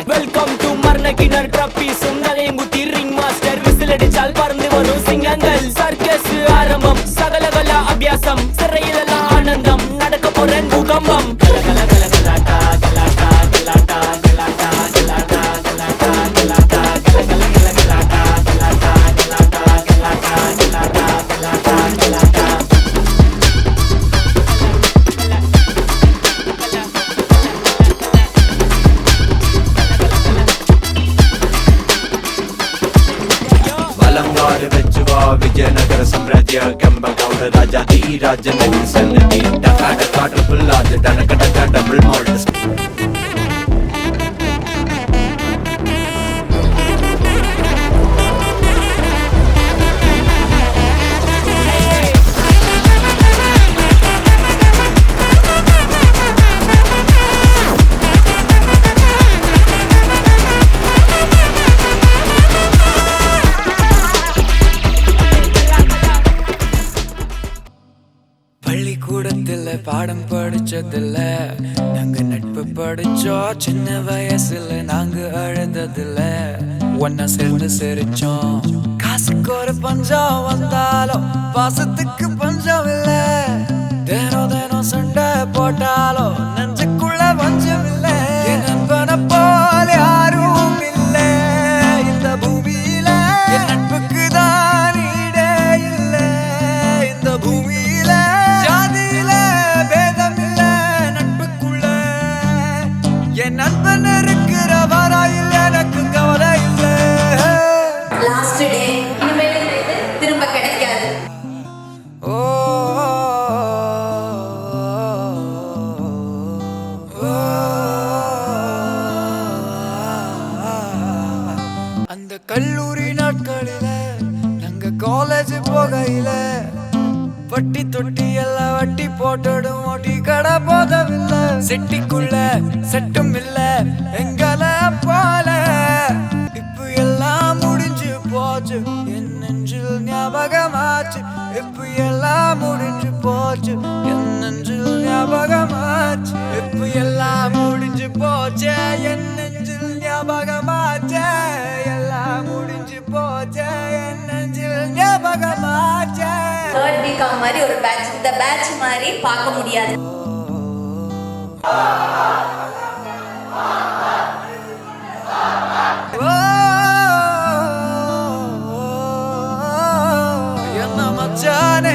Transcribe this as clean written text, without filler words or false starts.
Welcome to Marnakinar Trophy Sungalenguthi Ring Master விசிலடிச்சால் பறந்து வரும் சிங்கங்கள் சர்க்கஸ் ஆரம்பம் சகலகல அபியாசம் சிறையிலெல்லாம் ஆனந்தம் நடக்க போற பூகம்பம் கலகல கலகலாட்டா கலாட்டா கலாட்டா கலாட்டா கலாட்டா கலாட்டா கலாட்டா கலகல கலகலாட்டா கலாட்டா கலாட்டா கலாட்டா கலாட்டா கலாட்டா கலாட்டா विजयनगर साम्राज्य कंबगौड़ राजा दी राजनगर सन्नति टका टका ट्रिपल आज टनक टका डबल मॉल्ट பள்ளிக்கூடத்துல பாடம் படிச்சதில்ல நாங்க நட்பு படிச்சோம் சின்ன வயசுல நாங்க அழுததில்ல ஒன்னா சேர்ந்து சிரிச்சோம் காசுக்கு ஒரு பஞ்சம் வந்தாலும் பாசத்துக்கு பஞ்சம் இல்ல தினம் தினம் சண்டை போட்டாலும் நெஞ்சுக்குள்ள பஞ்சம் இல்ல என் நண்பனை போல யாரும் இல்ல இந்த பூமியில என் நட்புக்கு தான் ஈடே இல்ல இந்த பூமியில என் நண்பன் இருக்கிற வராயில் எனக்கு கவலை இல்லை லாஸ்ட் டே இனிமேல் திரும்ப கிடைக்காது ஓ அந்த கல்லூரி நாட்களில நாங்க காலேஜ் போகையில வட்டி தொட்டி எல்லாம் வட்டி போட்டடும் ஓட்டி கடை போதவில்லை செட்டிக்குள்ள செட்டும் இல்ல எங்கள போல இப்ப எல்லாம் முடிஞ்சு போச்சு என் நெஞ்சில் ஞாபகமாச்சு இப்ப எல்லாம் முடிஞ்சு போச்சு என் நெஞ்சில் ஞாபகமாச்சு இப்ப எல்லாம் முடிஞ்சு போச்சு என் நெஞ்சில் ஞாபகமாச்சு எல்லாம் முடிஞ்சு போச்சு என் நெஞ்சில் ஞாபகமாச்சு தேர்ட் பிகாம் மாதிரி ஒரு பேட்ச் இந்த பேட்ச் மாதிரி பார்க்க முடியாது என்ன மச்சானே